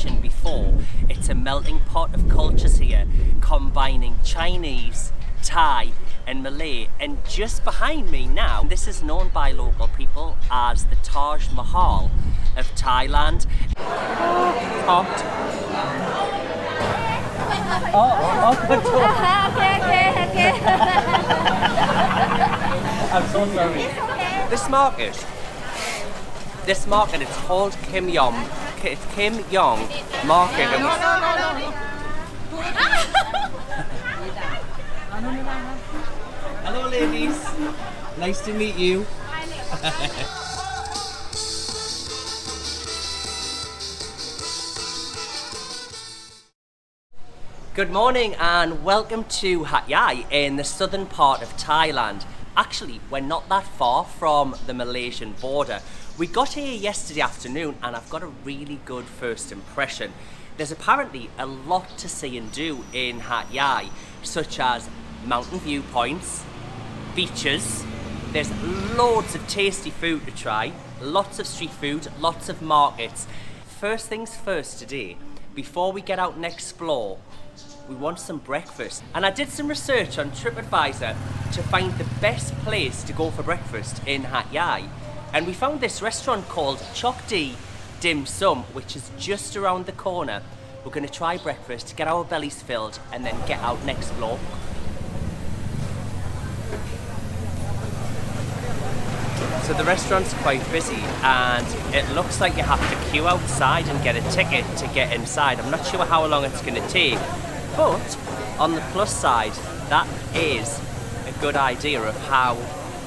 mentioned before, it's a melting pot of cultures here, combining Chinese, Thai and Malay. And just behind me now, this is known by local people as the Taj Mahal of Thailand. Hot. Good talk. Okay. I'm so sorry. This market, it's called Kim Yong Market. No. Hello ladies, nice to meet you. Good morning and welcome to Hat Yai in the southern part of Thailand. Actually, we're not that far from the Malaysian border. We got here yesterday afternoon and I've got a really good first impression. There's apparently a lot to see and do in Hat Yai, such as mountain viewpoints, beaches. There's loads of tasty food to try, lots of street food, lots of markets. First things first today, before we get out and explore, we want some breakfast. And I did some research on TripAdvisor to find the best place to go for breakfast in Hat Yai. And we found this restaurant called Chok Dee Dim Sum, which is just around the corner. We're going to try breakfast, get our bellies filled, and then get out and explore. So the restaurant's quite busy and it looks like you have to queue outside and get a ticket to get inside. I'm not sure how long it's going to take, but on the plus side, that is a good idea of how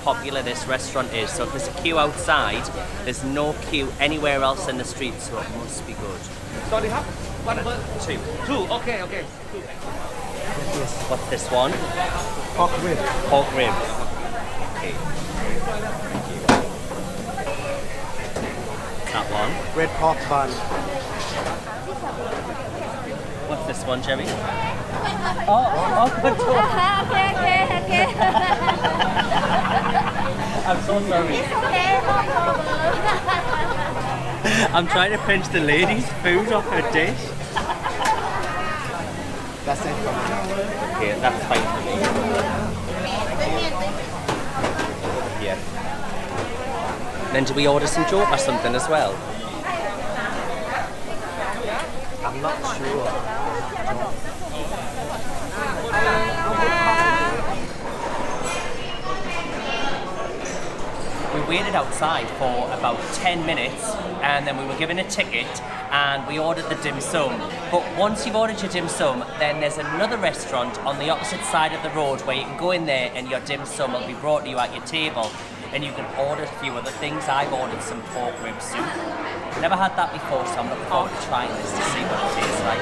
popular this restaurant is. So if there's a queue outside, there's no queue anywhere else in the street, so it must be good. Sorry, huh? One, Two. okay. What's this one? Pork rib. Pork rib. Okay. That one. Red pork bun. What's this one, Jerry? Good talk. Okay. I'm so sorry. Okay, no problem. I'm trying to pinch the lady's food off her dish. That's it for me. Okay, that's fine for me. Yeah. Then do we order some joke or something as well? I'm not sure. We waited outside for about 10 minutes and then we were given a ticket and we ordered the dim sum. But once you've ordered your dim sum, then there's another restaurant on the opposite side of the road where you can go in there and your dim sum will be brought to you at your table and you can order a few other things. I've ordered some pork rib soup. Never had that before, so I'm looking forward to trying this to see what it tastes like.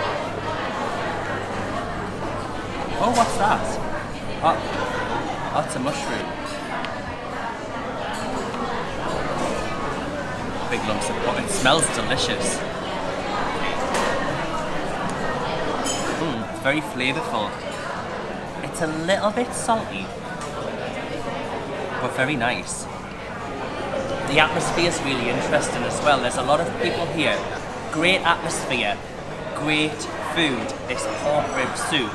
Oh, what's that? Oh, it's a mushroom. Big lumps of pork. It smells delicious. It's very flavourful. It's a little bit salty, but very nice. The atmosphere is really interesting as well. There's a lot of people here. Great atmosphere, great food. This pork rib soup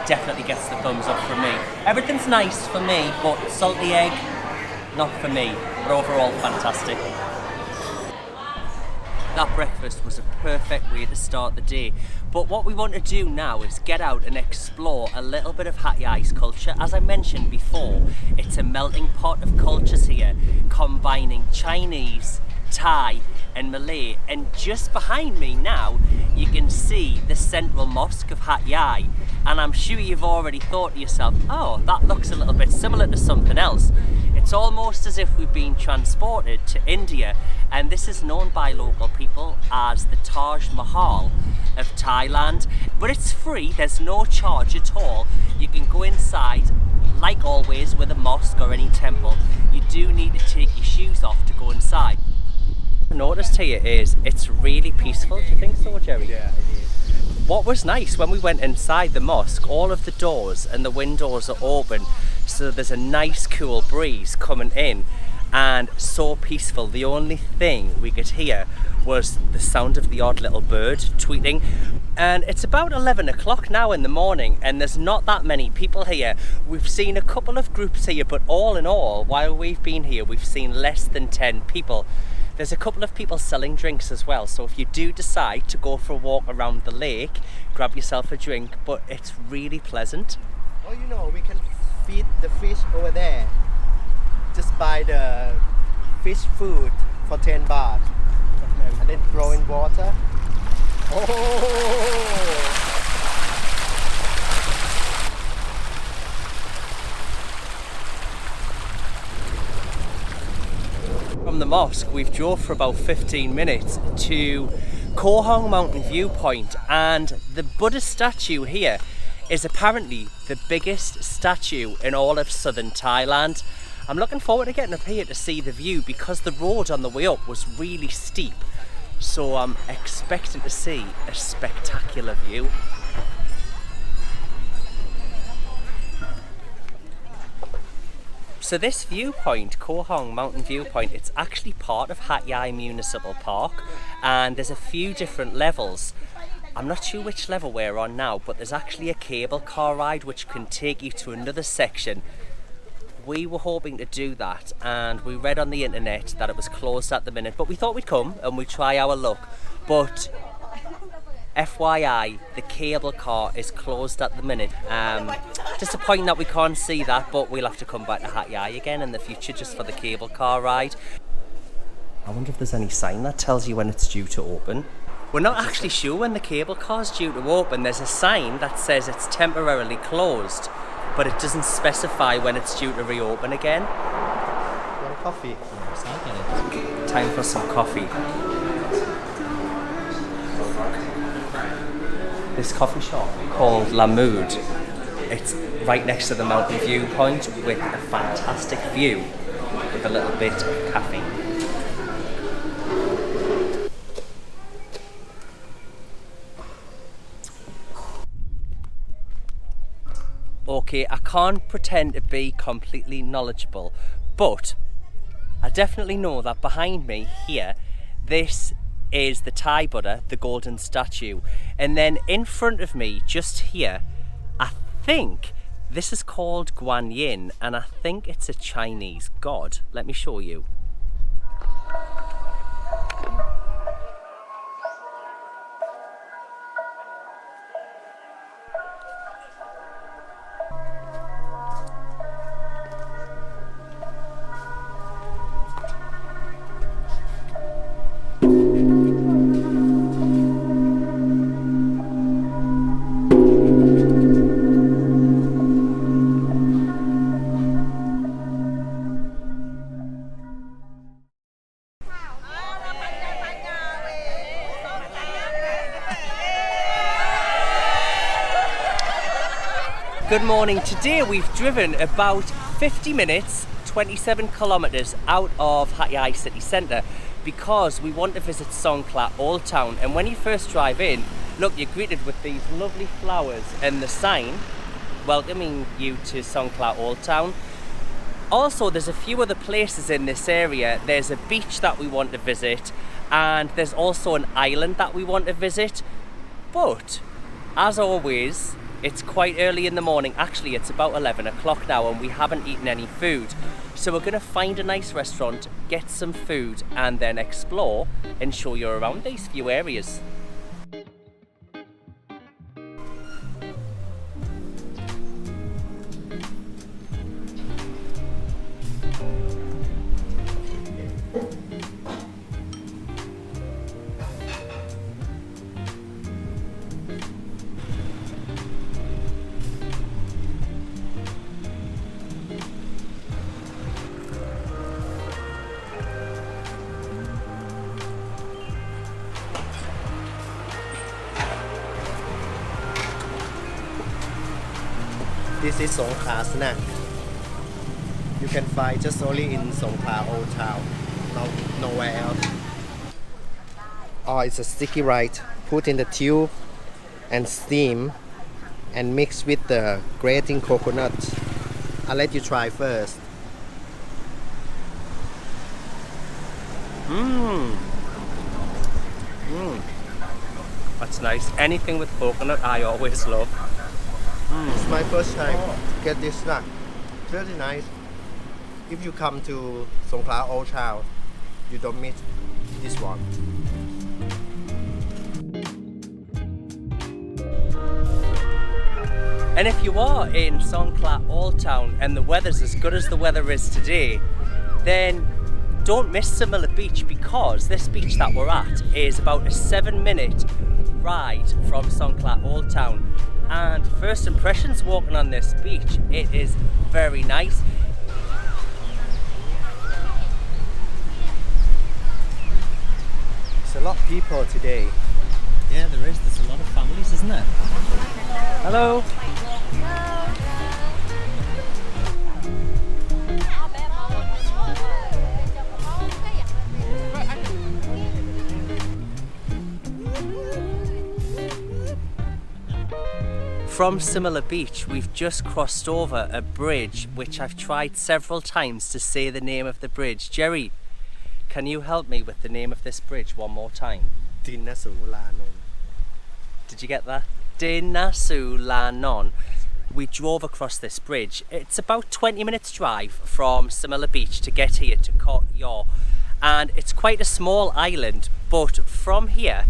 definitely gets the thumbs up from me. Everything's nice for me, but salty egg, not for me. But overall, fantastic. That breakfast was a perfect way to start the day. But what we want to do now is get out and explore a little bit of Hat Yai's culture. As I mentioned before, it's a melting pot of cultures here, combining Chinese, Thai and Malay. And just behind me now, you can see the Central Mosque of Hat Yai. And I'm sure you've already thought to yourself, oh, that looks a little bit similar to something else. It's almost as if we've been transported to India, and this is known by local people as the Taj Mahal of Thailand. But it's free, there's no charge at all. You can go inside, like always with a mosque or any temple. You do need to take your shoes off to go inside. What I noticed here is it's really peaceful. Do you think so, Jerry? Yeah, it is. What was nice when we went inside the mosque, all of the doors and the windows are open, so there's a nice cool breeze coming in. and so peaceful. The only thing we could hear was the sound of the odd little bird tweeting. And it's about 11 o'clock now in the morning, and there's not that many people here. We've seen a couple of groups here, but all in all, while we've been here, we've seen less than 10 people. There's a couple of people selling drinks as well, so if you do decide to go for a walk around the lake, grab yourself a drink, but it's really pleasant. Oh, you know, we can feed the fish over there. Just buy the fish food for 10 baht. And then throw in water. Oh! From the mosque, we've drove for about 15 minutes to Kho Hong Mountain Viewpoint, and the Buddha statue here is apparently the biggest statue in all of southern Thailand. I'm looking forward to getting up here to see the view because the road on the way up was really steep, so I'm expecting to see a spectacular view. So this viewpoint, Kho Hong Mountain Viewpoint, it's actually part of Hat Yai Municipal Park, and there's a few different levels. I'm not sure which level we're on now, but there's actually a cable car ride which can take you to another section. We were hoping to do that, and we read on the internet that it was closed at the minute, but we thought we'd come and we'd try our luck. But FYI, the cable car is closed at the minute. Disappointing that we can't see that, but we'll have to come back to Hat Yai again in the future just for the cable car ride. I wonder if there's any sign that tells you when it's due to open. We're not actually sure when the cable car's due to open. There's a sign that says it's temporarily closed, but it doesn't specify when it's due to reopen again. Want coffee? Time for some coffee. This coffee shop called La Mood, it's right next to the mountain viewpoint with a fantastic view with a little bit of caffeine. Okay, I can't pretend to be completely knowledgeable, but I definitely know that behind me here, this is the Thai Buddha, the golden statue. And then in front of me, just here, I think this is called Guan Yin, and I think it's a Chinese god. Let me show you. Good morning. Today we've driven about 50 minutes, 27 kilometers out of Hat Yai city centre because we want to visit Songkhla Old Town. And when you first drive in, look, you're greeted with these lovely flowers and the sign welcoming you to Songkhla Old Town. Also, there's a few other places in this area. There's a beach that we want to visit, and there's also an island that we want to visit. But as always, it's quite early in the morning. Actually, it's about 11 o'clock now and we haven't eaten any food. So we're going to find a nice restaurant, get some food, and then explore and show you around these few areas. This is Songkhla snack. You can find just only in Songkhla Old Town, nowhere else. Oh, it's a sticky rice. Put in the tube and steam and mix with the grating coconut. I'll let you try first. That's nice. Anything with coconut, I always love. It's my first time to get this snack. Really nice. If you come to Songkhla Old Town, you don't miss this one. And if you are in Songkhla Old Town and the weather's as good as the weather is today, then don't miss Samila Beach, because this beach that we're at is about a 7-minute ride from Songkhla Old Town. And first impressions walking on this beach, it is very nice. There's a lot of people today. Yeah, there is. There's a lot of families, isn't there? Hello. From Samila Beach, we've just crossed over a bridge which I've tried several times to say the name of the bridge. Jerry, can you help me with the name of this bridge one more time? Dinasulanon. Did you get that? Dinasulanon. We drove across this bridge. It's about 20 minutes drive from Samila Beach to get here to Kho Hong, and it's quite a small island, but from here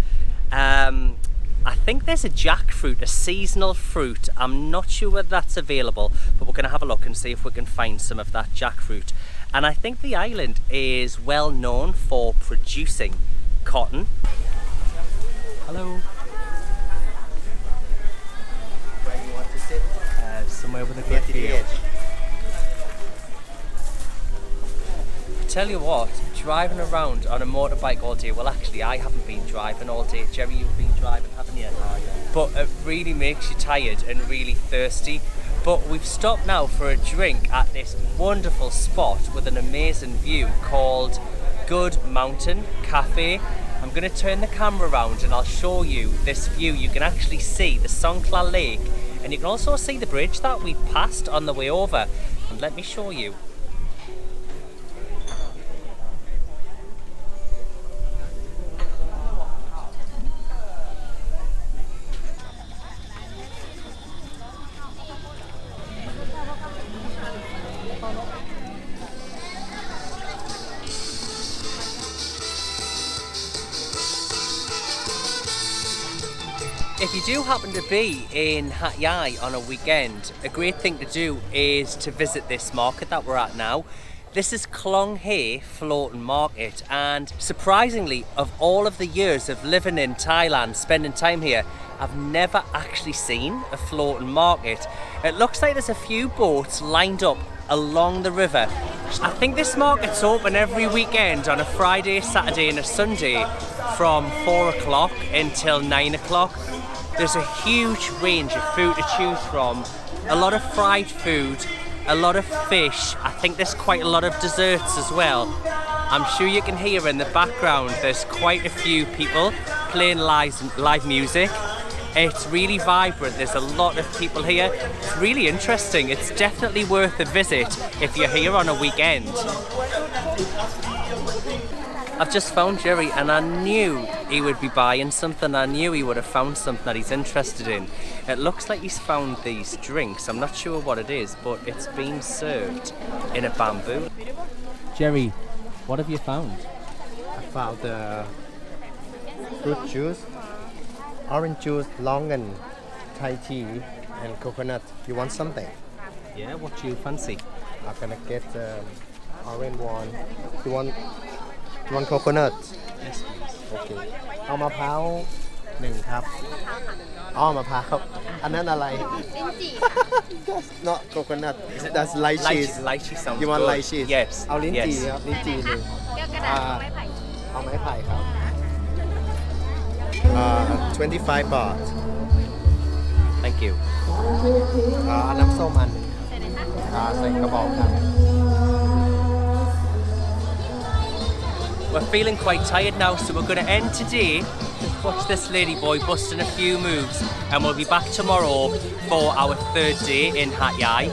I think there's a jackfruit, a seasonal fruit. I'm not sure whether that's available, but we're going to have a look and see if we can find some of that jackfruit. And I think the island is well known for producing cotton. Hello. Where you want to sit? Somewhere with a good Get to the view. edge. Tell you what, driving around on a motorbike all day, well actually I haven't been driving all day. Jerry, you've been driving, haven't you? Oh, yeah. But it really makes you tired and really thirsty. But we've stopped now for a drink at this wonderful spot with an amazing view called Good Mountain Cafe. I'm going to turn the camera around and I'll show you this view. You can actually see the Songkhla Lake, and you can also see the bridge that we passed on the way over. And let me show you. If you do happen to be in Hat Yai on a weekend, a great thing to do is to visit this market that we're at now. This is Khlong floating market, and surprisingly, of all of the years of living in Thailand, spending time here, I've never actually seen a floating market. It looks like there's a few boats lined up along the river. I think this market's open every weekend on a Friday, Saturday and a Sunday from 4 o'clock until 9 o'clock. There's a huge range of food to choose from, a lot of fried food, a lot of fish. I think there's quite a lot of desserts as well. I'm sure you can hear in the background there's quite a few people playing live music. It's really vibrant, there's a lot of people here. It's really interesting, it's definitely worth a visit if you're here on a weekend. I've just found Jerry and I knew he would be buying something. I knew he would have found something that he's interested in. It looks like he's found these drinks. I'm not sure what it is, but it's been served in a bamboo. Jerry, what have you found? I found the fruit juice, orange juice, long and Thai tea, and coconut. You want something? Yeah, what do you fancy? I'm gonna get orange one. You want coconut? Yes, please. Okay. เอามะพร้าว1ครับอ้อมะพร้าวอันนั้นอะไร That's not coconut. That's lychee. Lychee sounds You want good. lychee? Yes. เอาลิ้นจี่ Yes. ครับลิ้นจี่หนึ่ง เอาไม้ไผ่ครับ 25 baht. Thank you. เอาน้ำส้มอันหนึงใส่กระบอกครับ We're feeling quite tired now, so we're going to end today. Just watch this lady boy busting a few moves, and we'll be back tomorrow for our third day in Hat Yai.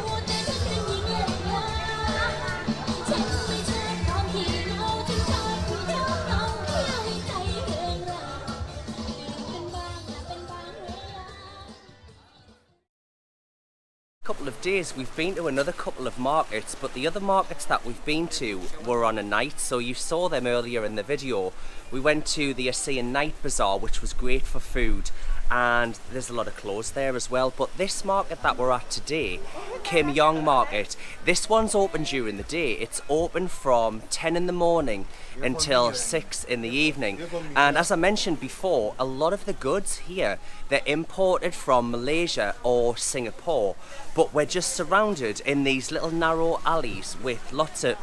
couple of days we've been to another couple of markets, but the other markets that we've been to were on a night, so you saw them earlier in the video. We went to the ASEAN Night Bazaar, which was great for food, and there's a lot of clothes there as well. But this market that we're at today, Yong Market, this one's open during the day. It's open from 10 in the morning until 6 in the evening. And as I mentioned before, a lot of the goods here, they're imported from Malaysia or Singapore, but we're just surrounded in these little narrow alleys with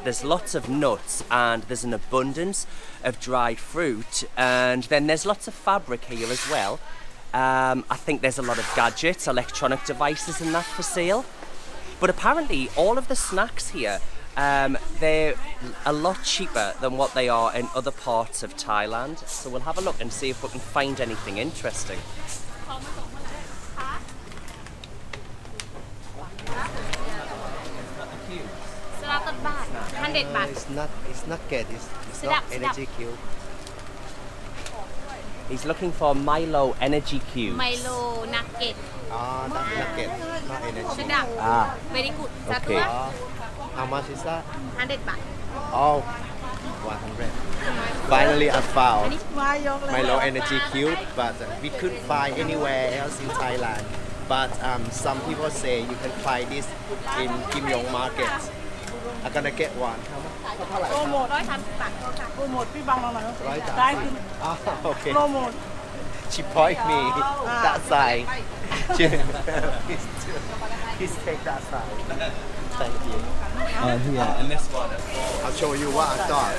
there's lots of nuts, and there's an abundance of dried fruit, and then there's lots of fabric here as well. I think there's a lot of gadgets, electronic devices and that for sale. But apparently all of the snacks here, they're a lot cheaper than what they are in other parts of Thailand. So we'll have a look and see if we can find anything interesting. It's not good. It's not energy cube. He's looking for Milo energy cubes. Milo nugget. Not nugget, not energy. Ah, Very good. okay. How much is that? 100 baht. Oh, 100. Finally, I found Milo energy cube, but we couldn't find anywhere else in Thailand. But some people say you can find this in Yong Market. I'm gonna get one. How much? โปรโมท130 บาทค่ะโปรโมทพี่บังมาหน่อยได้คือ Oh, okay. โปรโมท She point me that side. Please take that side. Thank you. Yeah, and this one. I'll show you what I got.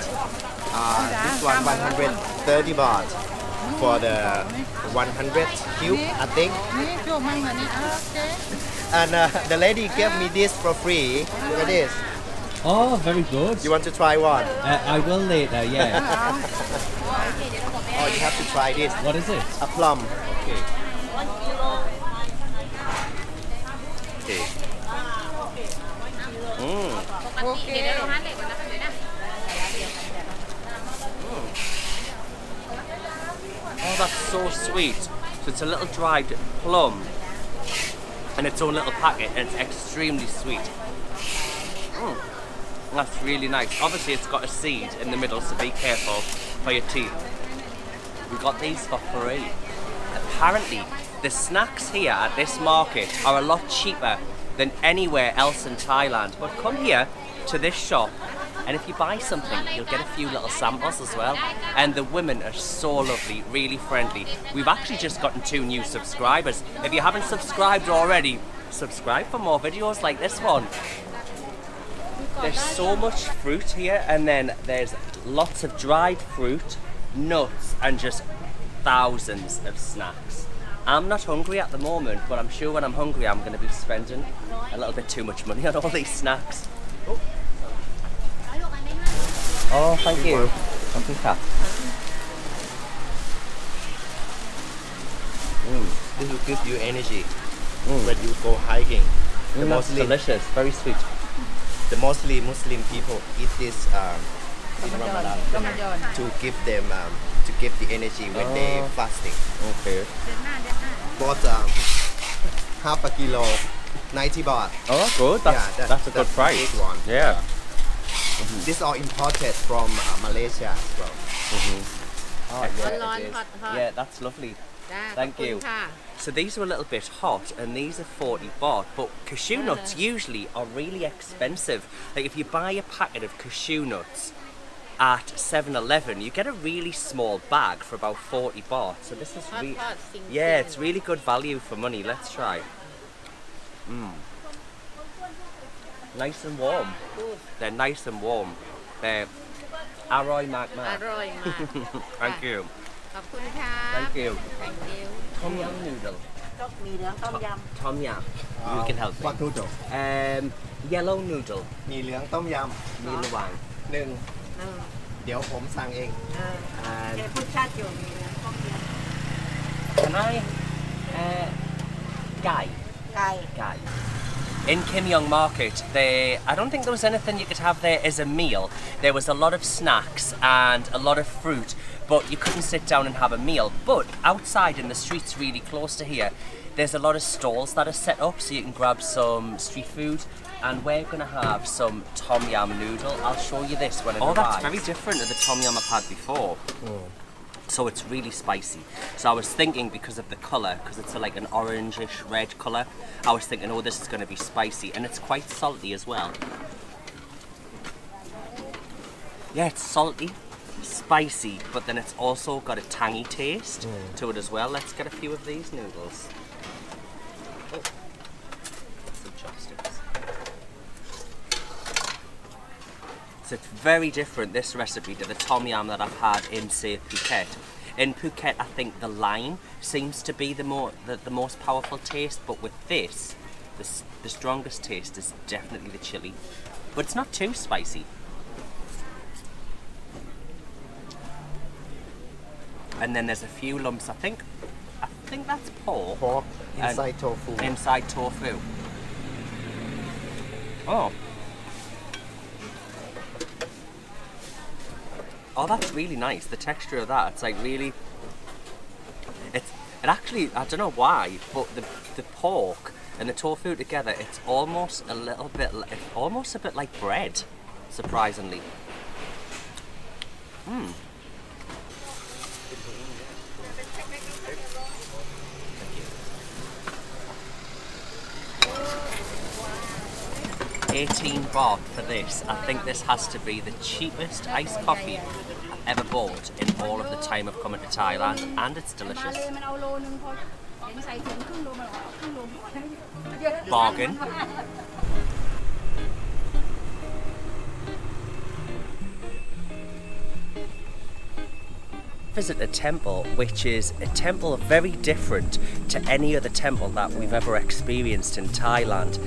This one 130 baht for the 100 cube, I think. นี่โจมมันเหมือนนี่โอเค And the lady gave me this for free. Look at this. Oh, very good. You want to try one? I will later, yeah. Oh, you have to try this. What is it? A plum. Okay. Mm. ปกติเดี๋ยวเราหั่นเหล็กก่อนนะคะเดี๋ยวนะ Oh, that's so sweet. So it's a little dried plum in its own little packet, and it's extremely sweet. That's really nice. Obviously it's got a seed in the middle, so be careful for your teeth. We got these for free. Apparently the snacks here at this market are a lot cheaper than anywhere else in Thailand. But come here to this shop, and if you buy something, you'll get a few little samples as well. And the women are so lovely, really friendly. We've actually just gotten 2 new subscribers. If you haven't subscribed already, subscribe for more videos like this one. There's so much fruit here, and then there's lots of dried fruit, nuts, and just thousands of snacks. I'm not hungry at the moment, but I'm sure when I'm hungry I'm going to be spending a little bit too much money on all these snacks. Oh, thank you. Thank you, Kat. This will give you energy when you go hiking. That's delicious, very sweet. The mostly Muslim people eat this in Ramadan to give them the energy when they fasting. Okay. Bought half a kilo, 90 baht. Oh, good. That's a good price. Big one. Yeah. These are imported from Malaysia as well. Oh, ร้อนๆ it is. ฮอตๆ Yeah, that's lovely. จ้า Thank ขอบคุณ you. ค่ะ So these are a little bit hot, and these are 40 baht, but cashew nuts usually are really expensive. Like if you buy a packet of cashew nuts at 7-Eleven, you get a really small bag for about 40 baht. So this is really, yeah, it's really good value for money. Let's try. Nice and warm. They're nice and warm. They're aroy mak อ mak. ร่อยมาก Thank you. ขอบคุณค่ะ Thank you. Thank you. Tom yum noodle. มีเหลืองต้มย Tom yum. You can help me. What noodle? Yellow noodle. มีเหลืองต้มย มีระวัง ำหนึ่งเดี๋ยวผมสั่งเอง And ำพูดชาติอยู่มีเหลืองต้มย can I Gai. ำไก่ Gai. In Yong Market, I don't think there was anything you could have there as a meal. There was a lot of snacks and a lot of fruit, but you couldn't sit down and have a meal. But outside in the streets really close to here, there's a lot of stalls that are set up so you can grab some street food, and we're gonna have some tom yum noodle. I'll show you this when it arrives. Oh, that's very different to the tom yum I've had before. So it's really spicy. So I was thinking, because of the colour, because it's like an orangish red colour, I was thinking, oh, this is going to be spicy, and it's quite salty as well. Yeah, it's salty, spicy, but then it's also got a tangy taste to it as well. Let's get a few of these noodles. Oh, some chopsticks. So it's very different, this recipe, to the tom yum that I've had in, say, Phuket. In Phuket, I think the lime seems to be the most powerful taste, but with this, the strongest taste is definitely the chili. But it's not too spicy. And then there's a few lumps, I think that's pork. Pork inside tofu. Inside tofu. Oh. Oh, that's really nice. The texture of that, it's like really... It actually, I don't know why, but the pork and the tofu together, it's almost a bit like bread, surprisingly. Mmm. 18 baht for this. I think this has to be the cheapest iced coffee I've ever bought in all of the time of coming to Thailand, and it's delicious. Bargain. Visit a temple which is a temple very different to any other temple that we've ever experienced in Thailand.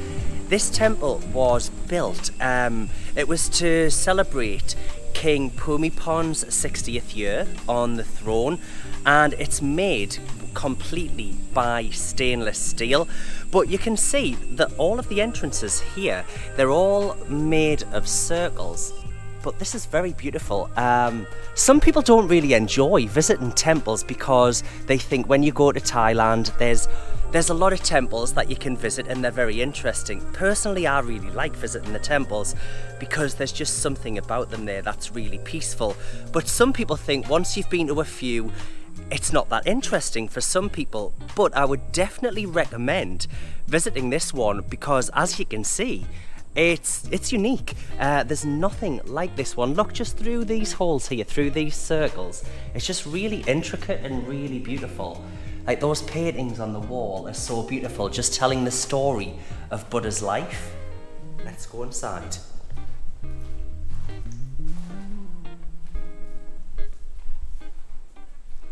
This temple was built, it was to celebrate King Bhumibol's 60th year on the throne, and it's made completely by stainless steel. But you can see that all of the entrances here, they're all made of circles. But this is very beautiful. Some people don't really enjoy visiting temples because they think when you go to Thailand, there's a lot of temples that you can visit and they're very interesting. Personally, I really like visiting the temples because there's just something about them there that's really peaceful. But some people think once you've been to a few, it's not that interesting for some people. But I would definitely recommend visiting this one because, as you can see, it's unique. There's nothing like this one. Look just through these holes here, through these circles. It's just really intricate and really beautiful. Like those paintings on the wall are so beautiful, just telling the story of Buddha's life. Let's go inside.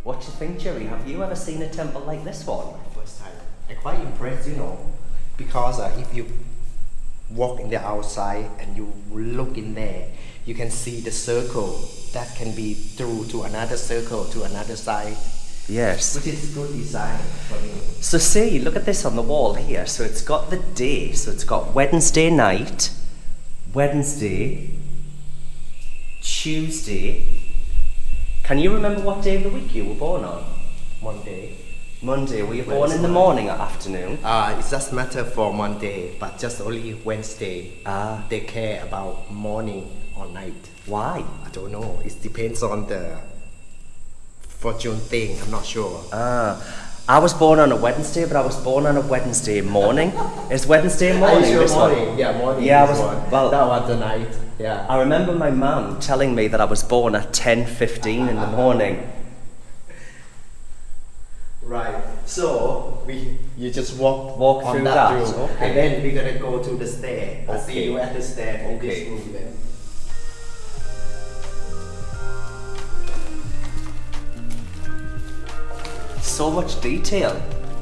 What do you think, Jerry? Have you ever seen a temple like this one? First time. I'm quite impressed, because if you walk in the outside and you look in there, you can see the circle that can be through to another circle to another side. Yes. Which is good design for me. So see, look at this on the wall here. So it's got the day. So it's got Wednesday night, Wednesday, Tuesday. Can you remember what day of the week you were born on? Monday. Monday. Were you born in the morning or afternoon? It doesn't matter for Monday, but just only Wednesday. They care about morning or night. Why? I don't know. It depends on the fortune thing. I'm not sure. I was born on a Wednesday, but I was born on a Wednesday morning. Is Wednesday morning Sure this morning? one? Yeah, morning. Yeah, this one. Well, that was the night. Yeah. I remember my mum telling me that I was born at 10:15 in the morning. Right. So you just walk through on that. room, Okay. and then we're gonna go to the stair. I'll see Okay. you at the stair in Okay. this room then. So much detail.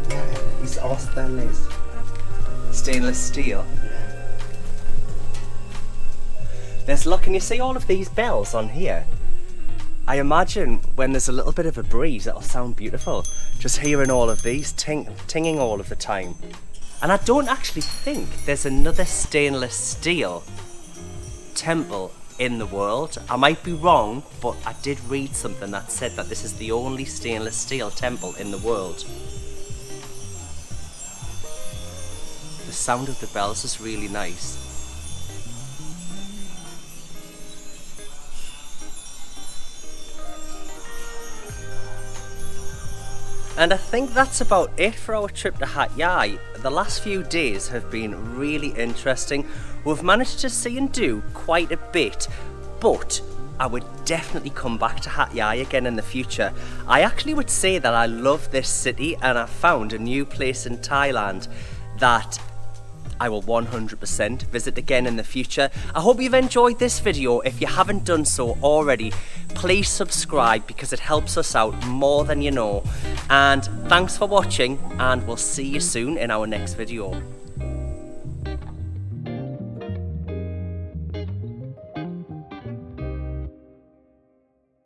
Yeah, it's all stainless. Stainless steel. Yeah. Can you see all of these bells on here? I imagine when there's a little bit of a breeze, it'll sound beautiful. Just hearing all of these tinging all of the time. And I don't actually think there's another stainless steel temple in the world. I might be wrong, but I did read something that said that this is the only stainless steel temple in the world. sound of the bells is really nice. And I think that's about it for our trip to Hat Yai. The last few days have been really interesting. We've managed to see and do quite a bit, but I would definitely come back to Hat Yai again in the future. I actually would say that I love this city, and I found a new place in Thailand that I will 100% visit again in the future. I hope you've enjoyed this video. If you haven't done so already, please subscribe because it helps us out more than you know. And thanks for watching, and we'll see you soon in our next video.